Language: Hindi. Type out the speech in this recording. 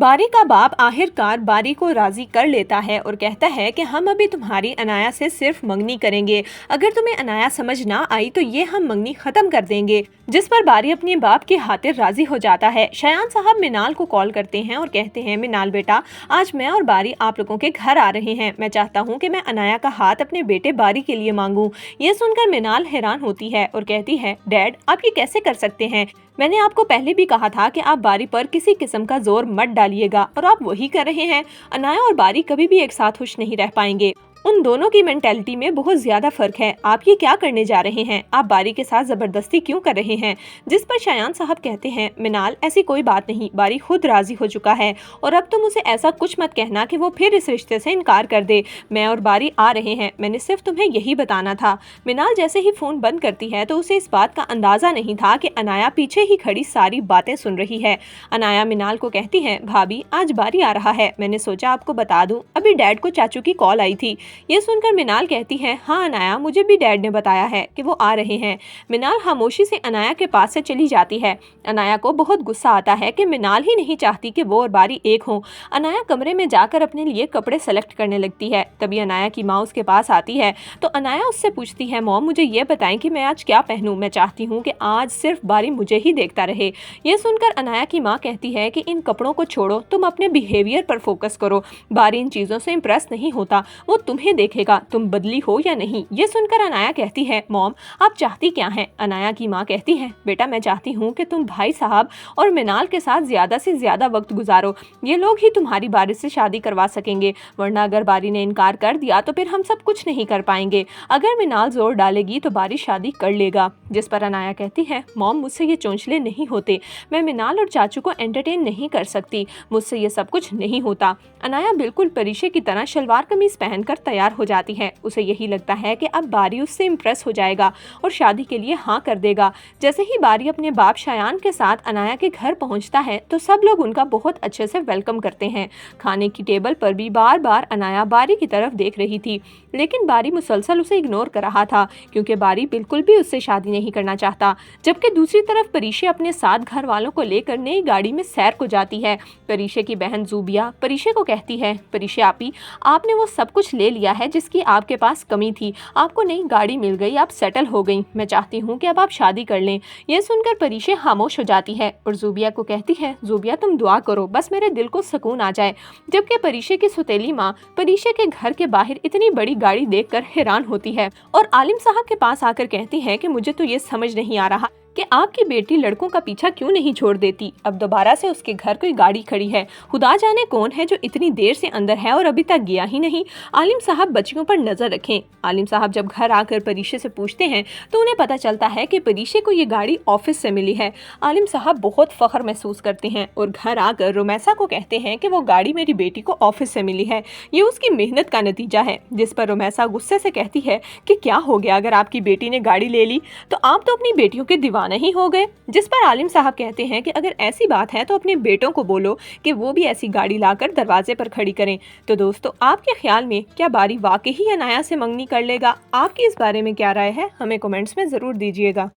बारी का बाप आखिरकार बारी को राजी कर लेता है और कहता है कि हम अभी तुम्हारी अनाया से सिर्फ मंगनी करेंगे। अगर तुम्हें अनाया समझ ना आई तो ये हम मंगनी खत्म कर देंगे। जिस पर बारी अपने बाप की खातिर राजी हो जाता है। शयान साहब मिनाल को कॉल करते हैं और कहते हैं, मिनाल बेटा, आज मैं और बारी आप लोगों के घर आ रहे हैं। मैं चाहता हूँ कि मैं अनाया का हाथ अपने बेटे बारी के लिए मांगूं। ये सुनकर मिनाल हैरान होती है और कहती है, डैड आप ये कैसे कर सकते हैं? मैंने आपको पहले भी कहा था कि आप बारी पर किसी किस्म का जोर मत डालिएगा और आप वही कर रहे हैं। अनाया और बारी कभी भी एक साथ खुश नहीं रह पाएंगे। उन दोनों की मेंटेलिटी में बहुत ज्यादा फर्क है। आप ये क्या करने जा रहे हैं? आप बारी के साथ जबरदस्ती क्यों कर रहे हैं? जिस पर शयान साहब कहते हैं, मिनाल ऐसी कोई बात नहीं, बारी खुद राजी हो चुका है और अब तुम उसे ऐसा कुछ मत कहना कि वो फिर इस रिश्ते से इनकार कर दे। मैं और बारी आ रहे हैं, मैंने सिर्फ तुम्हें यही बताना था। मिनाल जैसे ही फोन बंद करती है तो उसे इस बात का अंदाजा नहीं था कि अनाया पीछे ही खड़ी सारी बातें सुन रही है। अनाया मिनाल को कहती है, भाभी आज बारी आ रहा है, मैंने सोचा आपको बता दूं, अभी डैड को चाचू की कॉल आई थी। ये सुनकर मिनाल कहती है, हाँ अनाया, मुझे भी डैड ने बताया है कि वो आ रहे हैं। मिनाल खामोशी से अनाया के पास से चली जाती है। अनाया को बहुत गुस्सा आता है कि मिनाल ही नहीं चाहती कि वो और बारी एक हो। अनाया कमरे में जाकर अपने लिए कपड़े सेलेक्ट करने लगती है। तभी अनाया की माँ उसके पास आती है तो अनाया उससे पूछती है, मॉम मुझे ये बताएं कि मैं आज क्या पहनूं? मैं चाहती हूँ कि आज सिर्फ बारी मुझे ही देखता रहे। ये सुनकर अनाया की माँ कहती है कि इन कपड़ों को छोड़ो, तुम अपने बिहेवियर पर फोकस करो। बारी इन चीजों से इम्प्रेस नहीं होता, वो तुम्हें देखेगा तुम बदली हो या नहीं। ये सुनकर अनाया कहती है, मॉम आप चाहती क्या हैं? अनाया की माँ कहती है, बेटा मैं चाहती हूँ कि तुम भाई साहब और मिनाल के साथ ज्यादा से ज्यादा वक्त गुजारो। ये लोग ही तुम्हारी बारी से शादी करवा सकेंगे, वरना अगर बारी ने इनकार कर दिया तो फिर हम सब कुछ नहीं कर पाएंगे। अगर मिनाल जोर डालेगी तो बारी शादी कर लेगा। जिस पर अनाया कहती है, मॉम मुझसे ये चोंचले नहीं होते, मैं मिनाल और चाचू को एंटरटेन नहीं कर सकती, मुझसे ये सब कुछ नहीं होता। अनाया बिल्कुल परीशे की तरह शलवार कमीज पहनकर तैयार हो जाती है। उसे यही लगता है कि अब बारी उससे इम्प्रेस हो जाएगा और शादी के लिए हाँ कर देगा। जैसे ही बारी अपने बाप शयान के साथ अनाया के घर पहुंचता है तो सब लोग उनका बहुत अच्छे से वेलकम करते हैं। खाने की टेबल पर भी बार बार अनाया बारी की तरफ देख रही थी, लेकिन बारी मुसलसल उसे इग्नोर कर रहा था क्योंकि बारी बिल्कुल भी उससे शादी नहीं करना चाहता। जबकि दूसरी तरफ परीशे अपने साथ घर वालों को लेकर नई गाड़ी में सैर को जाती है। परीशे की बहन जूबिया परीशे को कहती है, परीशे आपी आपने वो सब कुछ ले लिया है जिसकी आपके पास कमी थी, आपको नई गाड़ी मिल गई, आप सेटल हो गई, मैं चाहती हूँ कि अब आप शादी कर लें। यह सुनकर परीशे खामोश हो जाती है और जूबिया को कहती है, जूबिया तुम दुआ करो बस मेरे दिल को सुकून आ जाए। जबकि परीशे की सुतेली माँ परीशे के घर के बाहर इतनी बड़ी गाड़ी देखकर हैरान होती है और आलिम साहब के पास आकर कहती है कि मुझे तो ये समझ नहीं आ रहा कि आपकी बेटी लड़कों का पीछा क्यों नहीं छोड़ देती। अब दोबारा से उसके घर कोई गाड़ी खड़ी है, खुदा जाने कौन है जो इतनी देर से अंदर है और अभी तक गया ही नहीं। आलिम साहब बच्चियों पर नजर रखें। आलिम साहब जब घर आकर परीशे से पूछते हैं तो उन्हें पता चलता है कि परीशे को ये गाड़ी ऑफिस से मिली है। आलिम साहब बहुत फख्र महसूस करते हैं और घर आकर रोमैसा को कहते हैं कि वो गाड़ी मेरी बेटी को ऑफिस से मिली है, ये उसकी मेहनत का नतीजा है। जिस पर रोमैसा गुस्से से कहती है कि क्या हो गया, अगर आपकी बेटी ने गाड़ी ले ली तो आप तो अपनी बेटियों के दीवाने नहीं हो गए। जिस पर आलिम साहब कहते हैं कि अगर ऐसी बात है तो अपने बेटों को बोलो कि वो भी ऐसी गाड़ी लाकर दरवाजे पर खड़ी करें। तो दोस्तों आपके ख्याल में क्या बारी वाकई ही अनाया से मंगनी कर लेगा? आपकी इस बारे में क्या राय है? हमें कमेंट्स में जरूर दीजिएगा।